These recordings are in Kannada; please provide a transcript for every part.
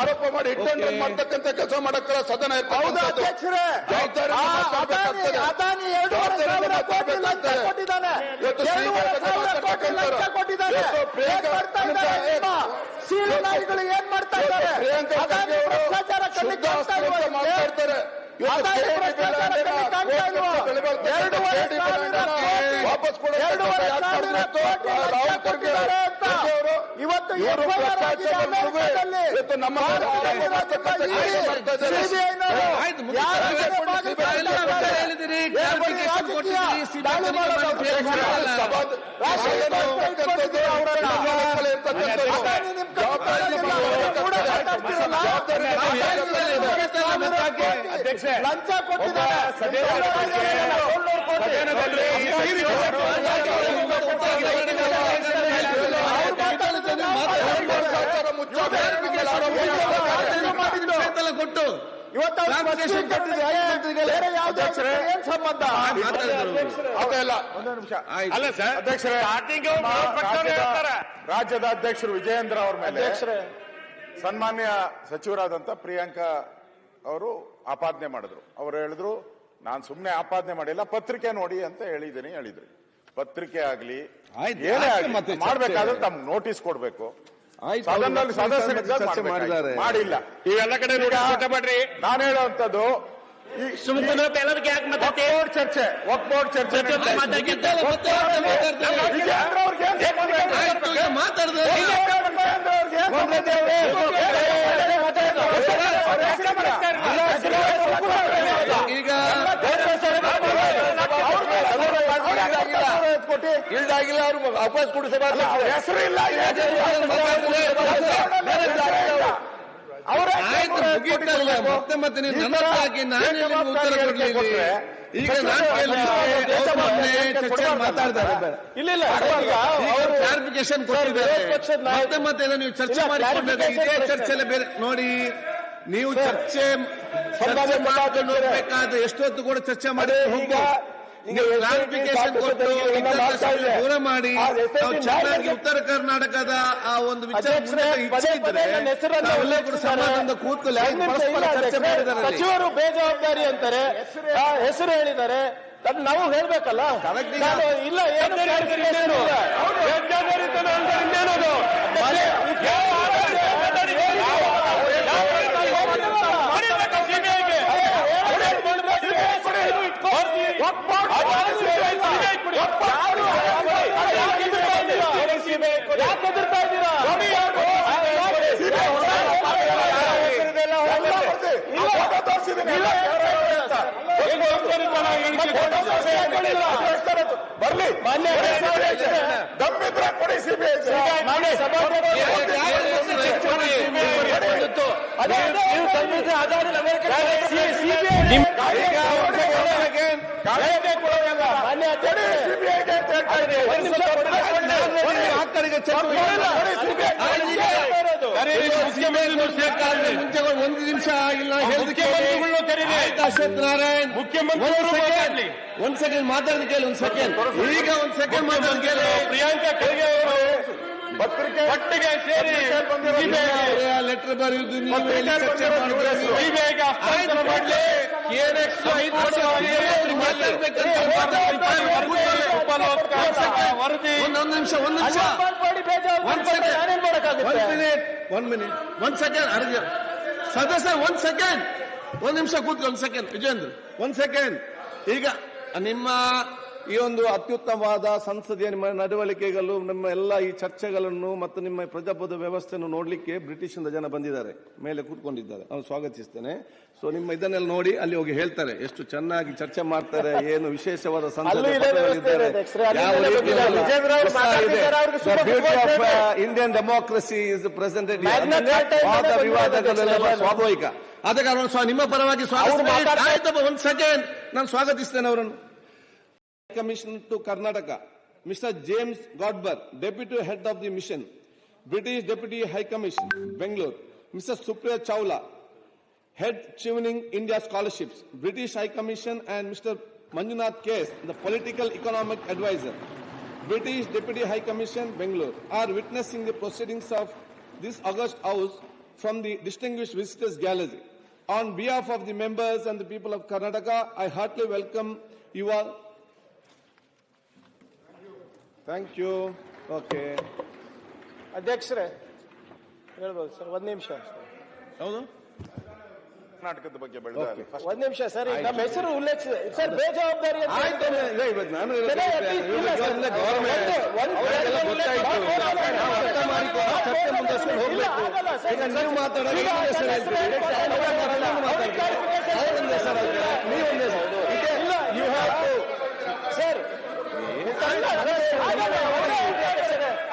ಆರೋಪ ಮಾಡಿ ಇಟ್ಟಂಡ್ರೆ ಮಾಡ್ತಕ್ಕಂಥ ಕೆಲಸ ಮಾಡಕ್ಕಲ್ಲ ಸದನ ಹೌದಾ ಅಧ್ಯಕ್ಷರೇ? ಅದಾನಿ 2,500 ಕೋಟಿ ಲಂಚ ಕೊಟ್ಟಿದ್ದಾನೆ. 2,500 ಕೋಟಿ ಲಂಚ ಕೊಟ್ಟಿದ್ದಾನೆ. ಸೀಳು ನಾಯಿಗಳು ಏನ್ ಮಾಡ್ತಾ ಇದ್ದಾರೆ? ಅದಾನಿ ಭ್ರಷ್ಟಾಚಾರ ಕಣ್ಣಿಗೆ ಕಾಣ್ತಾ ಇಲ್ವಾ? ಅದಾನಿ ಭ್ರಷ್ಟಾಚಾರ ಕಣ್ಣಿಗೆ ಕಾಣ್ತಾ ಇಲ್ವಾ? 2,500 ಕೋಟಿ ಲಂಚ ಕೊಟ್ಟಿದ್ದಾರೆ ಅಂತ ಇವತ್ತು ನಮ್ಮ ಲಂಚ ಕೊಟ್ಟು ಇವತ್ತು ಸಂಬಂಧ ಅದೆಲ್ಲ ಅಲ್ಲ ಸರ್ ಅಧ್ಯಕ್ಷರೇ, ರಾಜ್ಯದ ಅಧ್ಯಕ್ಷರು ವಿಜಯೇಂದ್ರ ಅವರ ಮೇಲೆ ಸನ್ಮಾನ್ಯ ಸಚಿವರಾದಂತ ಪ್ರಿಯಾಂಕಾ ಅವರು ಆಪಾದನೆ ಮಾಡಿದ್ರು. ಅವರು ಹೇಳಿದ್ರು ನಾನು ಸುಮ್ಮನೆ ಆಪಾದನೆ ಮಾಡಿಲ್ಲ, ಪತ್ರಿಕೆ ನೋಡಿ ಅಂತ ಹೇಳಿದ್ರು. ಪತ್ರಿಕೆ ಆಗ್ಲಿ ಏನೇ ಆಗ್ಲಿ ಮಾಡ್ಬೇಕಾದ್ರೆ ತಮ್ಗೆ ನೋಟಿಸ್ ಕೊಡ್ಬೇಕು. ಸದಸ್ಯರು ಮಾಡಿಲ್ಲ. ಇವೆಲ್ಲ ಕಡೆ ಮಾಡ್ರಿ. ನಾನು ಹೇಳುವಂತದ್ದು ಚರ್ಚೆ ಇಲ್ದಾಗಿಲ್ಲ ಅವರು ವಾಪಸ್ ಕೊಡಿಸಬಾರ್ದು. ಹೆಸರು ಇಲ್ಲ ಮತ್ತೆ ನೀವು ನನ್ನ ಹಾಕಿ ನಾನು ಉತ್ತರ ಕೊಡ್ಲಿಲ್ಲ. ಈಗ ಮಾತಾಡ್ತಾರೆ ಇಲ್ಲ ಕ್ಲಾರಿಫಿಕೇಶನ್ ಕೊಟ್ಟಿದ್ದಾರೆ. ಮತ್ತೆ ನೀವು ಚರ್ಚೆ ಮಾಡಿಕೊಂಡ್ರೆ ಇದೇ ಚರ್ಚೆಲ್ಲ ಬೇರೆ ನೋಡಿ. ನೀವು ಚರ್ಚೆ ಮಾಡ್ಕೊಂಡು ಹೋಗ್ಬೇಕಾದ್ರೆ ಎಷ್ಟೊತ್ತು ಕೂಡ ಚರ್ಚೆ ಮಾಡಿ ಕ್ಲಾರಿಫಿಕೇಶನ್ ಕೊಟ್ಟು ದೂರ ಮಾಡಿ ಚೆನ್ನಾಗಿ ಉತ್ತರ ಕರ್ನಾಟಕದ ಆ ಒಂದು ವಿಚಾರ ಇಚ್ಛೆ ಇದ್ರೆ ಸಮಾಧಾನದ ಕೂತ್ಕೊಳ್ಳಿ. ಸಚಿವರು ಬೇಜವಾಬ್ದಾರಿ ಅಂತಾರೆ, ಹೆಸರು ಹೇಳಿದ್ದಾರೆ, ನಾವು ಹೇಳ್ಬೇಕಲ್ಲ. ಇಲ್ಲ ಬರ್ಲಿ ಮಾನ್ಯ ದಮ್ಮಿದ್ರೆ ಕೊಡಿ ಸಿಬಿಐ ಒಂದು ನಿಮಿಷ ಇಲ್ಲ ಅಶ್ವಥ್ ನಾರಾಯಣ್ ಮುಖ್ಯಮಂತ್ರಿ ಒಂದ್ ಸೆಕೆಂಡ್ ಮಾತಾಡಿದ ಕೇಳಿ. ಒಂದ್ ಸೆಕೆಂಡ್ ಈಗ ಒಂದ್ ಸೆಕೆಂಡ್ ಮಾತಾಡಿದ ಕೇಳಿ. ಪ್ರಿಯಾಂಕಾ ಖರ್ಗೆ ಅವರು ಒಟ್ಟಿಗೆ ಸೇರಿ ಲೆಟರ್ ಬರೆಯುವುದು ಒಂದ್ ನಿಮಿಷ ಒಂದ್ ಸೆಕೆಂಡ್ ಅರ್ಜ ಸದಸ್ಯ ಒಂದ್ ನಿಮಿಷ ಕೂತ್ಕೊ. ಒಂದ್ ಸೆಕೆಂಡ್ ವಿಜೇಂದ್ರ ಒಂದ್ ಸೆಕೆಂಡ್. ಈಗ ನಿಮ್ಮ ಈ ಒಂದು ಅತ್ಯುತ್ತಮವಾದ ಸಂಸದೀಯ ನಿಮ್ಮ ನಡವಳಿಕೆಗಳು, ನಿಮ್ಮ ಎಲ್ಲ ಈ ಚರ್ಚೆಗಳನ್ನು ಮತ್ತು ನಿಮ್ಮ ಪ್ರಜಾಪ್ರಭುತ್ವ ವ್ಯವಸ್ಥೆಯನ್ನು ನೋಡ್ಲಿಕ್ಕೆ ಬ್ರಿಟಿಷಿಂದ ಜನ ಬಂದಿದ್ದಾರೆ, ಮೇಲೆ ಕೂತ್ಕೊಂಡಿದ್ದಾರೆ. ನಾನು ಸ್ವಾಗತಿಸ್ತೇನೆ. ಸೊ ನಿಮ್ಮ ಇದನ್ನೆಲ್ಲ ನೋಡಿ ಅಲ್ಲಿ ಹೋಗಿ ಹೇಳ್ತಾರೆ ಎಷ್ಟು ಚೆನ್ನಾಗಿ ಚರ್ಚೆ ಮಾಡ್ತಾರೆ, ಏನು ವಿಶೇಷವಾದ ಇಂಡಿಯನ್ ಡೆಮೋಕ್ರಸಿ ಇಸ್ ಪ್ರೆಸೆಂಟೆಡ್. ವಿವಾದಗಳೆಲ್ಲ ಸ್ವಾಭಾವಿಕ. ಆದ ಕಾರಣ ನಿಮ್ಮ ಪರವಾಗಿ ಒಂದ್ ಸೆಕೆಂಡ್ ನಾನು ಸ್ವಾಗತಿಸ್ತೇನೆ ಅವರನ್ನು. Commissioner to Karnataka, Mr. James Godber, Deputy Head of the Mission, British Deputy High Commission, Bangalore, Mr. Supriya Chawla, Head Chevening India Scholarships, British High Commission, and Mr. Manjunath Case, the Political Economic Advisor, British Deputy High Commission, Bangalore, are witnessing the proceedings of this August House from the distinguished visitors gallery. On behalf of the members and the people of Karnataka, I heartily welcome you all. Thank you. Okay. ಅಧ್ಯಕ್ಷರೇ ಹೇಳ್ಬೋದು ಸರ್, ಒಂದ್ ನಿಮಿಷ. ಹೌದು. ಕರ್ನಾಟಕದ ಬಗ್ಗೆ ಬೆಳೆದ ಒಂದ್ ನಿಮಿಷ ಸರ್, ನಮ್ಮ ಹೆಸರು ಉಲ್ಲೇಖಿಸಿದೆ ಸರ್, ಬೇಜವಾಬ್ದಾರಿ ಅಂತ ಆಯ್ತು, ಇವತ್ತು ನಾನು ಇಲ್ಲ ಸರ್. ಈಗ ನೀವು ಮಾತಾಡೋದು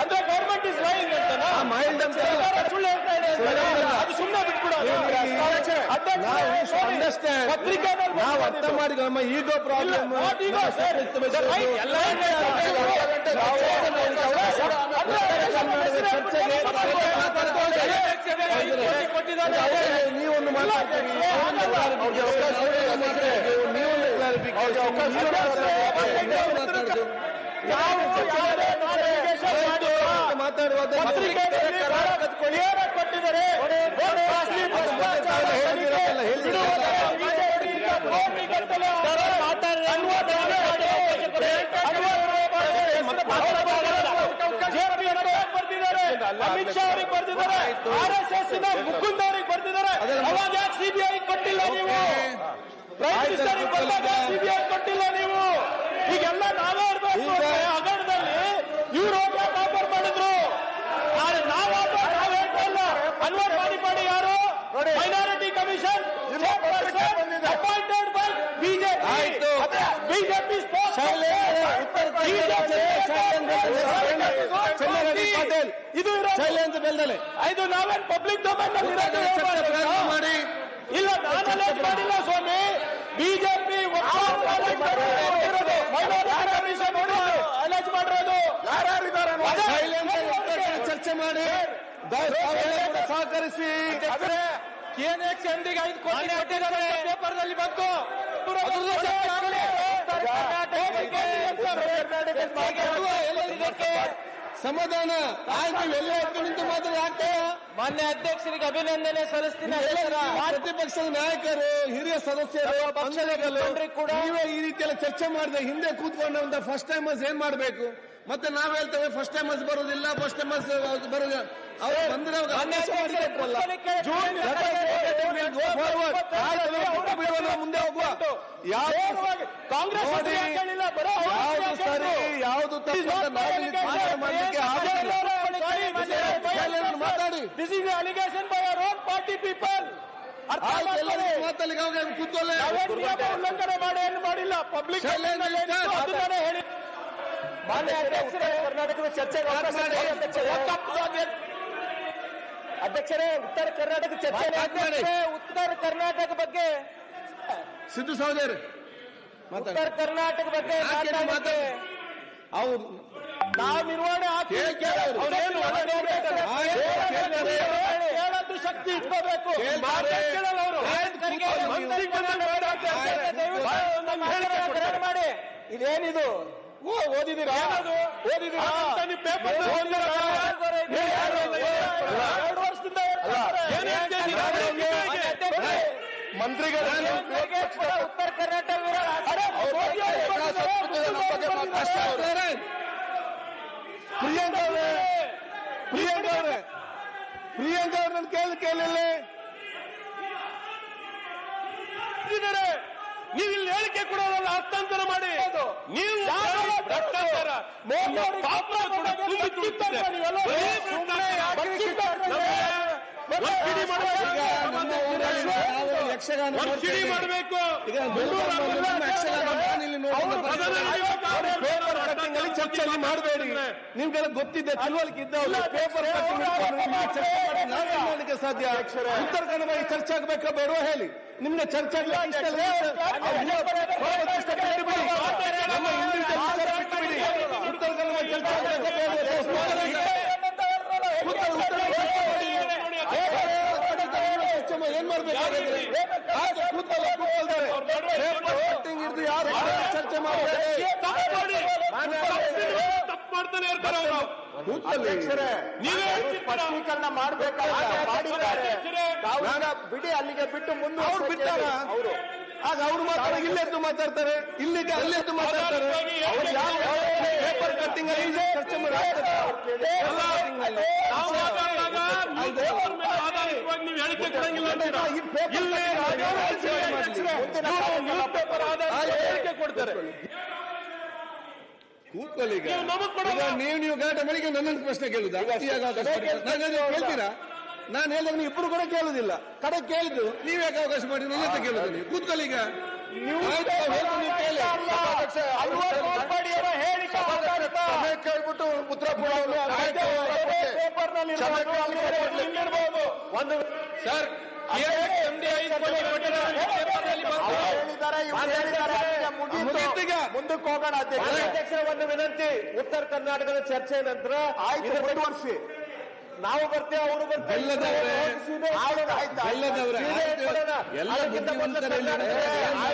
ಅಂದ್ರೆ ಗೌರ್ಮೆಂಟ್ ಇಸ್ ಲೈಯಿಂಗ್ ಅಂತ ಮೈಲ್ಡ್ ಅಂತ ಸುಳ್ಳು ಹೇಳ್ತಾ ಇದೆ, ಅದು ಸುಮ್ಮನೆ ಬಿಟ್ಬಿಡೋದು. ನಾವು ಅರ್ಥ ಮಾಡಿ ನಮ್ಮ ಈಗೋ ಪ್ರಾಬ್ಲಮ್ ನೀವೊಂದು ಮಾತಾಡ್ತೀರಿ, ನೀವೊಂದು ಮಾತಾಡುವಾಗ ಕೊಟ್ಟಿದ್ದಾರೆ. ಅಮಿತ್ ಶಾ ಅವರಿಗೆ ಬರ್ದಿದ್ದಾರೆ, RSS ಮುಕುಂದ್ ಅವರಿಗೆ ಬರ್ದಿದ್ದಾರೆ. ಅವಾಗ ಯಾಕೆ ಸಿಬಿಐ ಕೊಟ್ಟಿಲ್ಲ ನೀವು? ಪ್ರೈಮ್ ಮಿನಿಸ್ಟರ್ ಬಂದಾಗ ಸಿಬಿಐ ಕೊಟ್ಟಿಲ್ಲ ನೀವು. ಈಗೆಲ್ಲ ನಾವೇ ಇರಬೇಕು ಹಗರಣದಲ್ಲಿ. ಇವ್ರು ಹೋಗಿ ಆಫರ್ ಮಾಡಿದ್ರು, ನಾವು ಹೇಳ್ತಾ ಇಲ್ಲ. ಅನ್ವರ್ ಮಾಡಿ ಯಾರು? Minority commission appointed by BJP. BJP ಇದು ಶೈಲೇಂದ್ರ ಬೆಲ್ದಲೆ ಇದು ನಾವೇನ್ ಪಬ್ಲಿಕ್ ಡೊಮೈನ್ ಮಾಡಿ ಇಲ್ಲ, ನಾನು ಅಲರ್ಟ್ ಮಾಡಿಲ್ಲ ಸ್ವಾಮಿ. ಬಿಜೆಪಿ ಅಲರ್ಟ್ ಮಾಡಿರೋದು ಯಾರ್ಯಾರಿದ್ದಾರೆ ಚರ್ಚೆ ಮಾಡಿ ಸಹಕರಿಸಿ. KNX MDಗೆ 5 ಕೋಟಿ ಕೊಟ್ಟಿದ್ದಾರೆ, ಪೇಪರ್ನಲ್ಲಿ ಬಂತು. ಸಮಾಧಾನ ಆಯ್ತು, ಎಲ್ಲ ನಿಂತು ಮಾತ್ರ ಆಗ್ತದೆ. ಮಾನ್ಯ ಅಧ್ಯಕ್ಷರಿಗೆ ಅಭಿನಂದನೆ ಸಲ್ಲಿಸ್ತೀನಿ. ಪ್ರತಿಪಕ್ಷದ ನಾಯಕರು, ಹಿರಿಯ ಸದಸ್ಯರು, ಪಕ್ಷಗಳು ಕೂಡ ನೀವೇ ಈ ರೀತಿಯೆಲ್ಲ ಚರ್ಚೆ ಮಾಡಿದೆ. ಹಿಂದೆ ಕೂತ್ಕೊಂಡ ಫಸ್ಟ್ ಟೈಮರ್ಸ್ ಏನ್ ಮಾಡ್ಬೇಕು? ಮತ್ತೆ ನಾವ್ ಹೇಳ್ತೇವೆ ಫಸ್ಟ್ ಟೈಮರ್ಸ್ ಬರೋದಿಲ್ಲ, ಫಸ್ಟ್ ಟೈಮರ್ಸ್ ಬರೋದಿಲ್ಲ. ಅವ್ರು ಬಂದ್ರೆ ಮುಂದೆ ಹೋಗುವ. ಕಾಂಗ್ರೆಸ್ ಸರಿ ಯಾವುದು ಮಾಡಲಿಕ್ಕೆ ಮಾತಾಡಿ. This is allegation by our own party people. ಕೂತ್ಕೊಳ್ಳೆ. ಉಲ್ಲಂಘನೆ ಮಾಡಿ ಏನು ಮಾಡಿಲ್ಲ. ಪಬ್ಲಿಕ್ ಹೇಳಿ. ಮಾನ್ಯ ಅಧ್ಯಕ್ಷರೇ, ಕರ್ನಾಟಕದ ಚರ್ಚೆಗೆ ಅಧ್ಯಕ್ಷರೇ, ಉತ್ತರ ಕರ್ನಾಟಕ ಚರ್ಚೆ. ಉತ್ತರ ಕರ್ನಾಟಕ ಬಗ್ಗೆ ಸಿದ್ದು ಸಹೋದರಿ ಉತ್ತರ ಕರ್ನಾಟಕ ಬಗ್ಗೆ ಅವ್ರು ನಾವು ನಿರ್ವಹಣೆ ಹೇಳೋದು ಶಕ್ತಿ ಇಟ್ಕೋಬೇಕು. ಮಾಡಿ ಇದೇನಿದು ಓದಿದ್ದೀರಾ? ಓದಿದ್ದೀರಾ? 2 ವರ್ಷದಿಂದ ಮಂತ್ರಿಗಳು ಉತ್ತರ ಕರ್ನಾಟಕ ಪ್ರಿಯಾಂಕ ಅವ್ರನ್ನ ಕೇಳಿಲ್ಲ. ನೀವು ಇಲ್ಲಿ ಹೇಳಿಕೆ ಕೊಡೋದಲ್ಲ, ಹಸ್ತಾಂತರ ಮಾಡಿ. ನೀವು ಭ್ರಷ್ಟಾಚಾರ ಮಾಡಬೇಕು. ಚರ್ಚೆಯಲ್ಲಿ ಮಾಡಬೇಡಿ. ನಿಮ್ಗೆಲ್ಲ ಗೊತ್ತಿದ್ದೆ, ತಿಳುವಳಿಕೆ ಇದ್ದವರು ಪೇಪರ್ ಮಾಡಲಿಕ್ಕೆ ಸಾಧ್ಯ. ಉತ್ತರ ಕನ್ನಡ ಚರ್ಚೆ ಆಗ್ಬೇಕಾ ಬೇಡವಾ ಹೇಳಿ. ನಿಮ್ಗೆ ಚರ್ಚೆ ಉತ್ತರ ಕನ್ನಡ ಚರ್ಚೆ ಏನ್ ಮಾಡ್ಬೇಕಾದ್ರೆ ಯಾರು ಚರ್ಚೆ ಮಾಡಿ ತಪ್ಪು ಮಾಡ್ತಾನೆ ಇರ್ತಾರೆ ಅವರು. ಅಧ್ಯಕ್ಷರೇ, ನೀವೇ ಅವರು ಹೇಳ್ತಿದ್ದೀರಾ? ಸ್ಪಷ್ಟೀಕರಣ ಮಾಡಿದ್ದಾರೆ. ತಾವು ಈಗ ಬಿಡಿ, ಅಲ್ಲಿಗೆ ಬಿಟ್ಟು ಮುಂದೆ ಅವ್ರು ಬಿಟ್ಟಾರ ಅವರು ಆಗ ಅವ್ರು ಮಾತಾಡೋದು ಇಲ್ಲೆದ್ದು ಮಾತಾಡ್ತಾರೆ, ಇಲ್ಲಿಗೆ ಅಲ್ಲೆದ್ದು ಮಾತಾಡ್ತಾರೆ. ಅವ್ರು ಯಾವ ಪೇಪರ್ ಕಟ್ಟಿಂಗ್ ಅಲ್ಲಿ ಚರ್ಚೆ ಮಾಡ್ತಾರೆ. ನಾವು ಮಾತಾಡುವಾಗ ಆಧಾರಿತವಾಗಿ ನೀವು ಹೇಳಿಕೆ ಕೊಡಂಗಿಲ್ಲ ಅಂತೀರಾ? ಇಲ್ಲಿ ನ್ಯೂಸ್ ಪೇಪರ್ ಆಧಾರಿತ ಹೇಳಿಕೆ ಕೊಡ್ತಾರೆ. ಕೂತ್ಕೊಳ್ಳಿ ಈಗ. ನೀವು ನಮಗ್ ಕೊಡಲ್ಲ. ಈಗ ನೀವು ಗಲಾಟೆ ಮಳಿಗೆ ನನ್ನನ್ನು ಪ್ರಶ್ನೆ ಕೇಳುದಾ? ಕೇಳ್ತೀರಾ? ನಾನು ಹೇಳಿದಾಗ ನೀವು ಇಬ್ಬರು ಕೂಡ ಕೇಳುದಿಲ್ಲ. ಕಡೆ ಕೇಳಿದ್ದು ನೀವ್ ಯಾಕೆ ಅವಕಾಶ ಮಾಡಿ ನನ್ನ ಹತ್ರ ಕೇಳುದು? ನೀವು ಕೂತ್ಕೊಳ್ಳಿ ಈಗ. ಕೇಳ್ಬಿಟ್ಟು ಉತ್ತರ ಒಂದು ಸರ್ ಮುಂದಕ್ಕೆ ಹೋಗೋಣ. ಅಧ್ಯಕ್ಷರ ಒಂದು ವಿನಂತಿ, ಉತ್ತರ ಕರ್ನಾಟಕದ ಚರ್ಚೆ ನಂತರ ಮುಂದುವರಿಸಿ. ನಾವು ಬರ್ತೇವೆ, ಅವರು ಎಲ್ಲದವ್ರೆ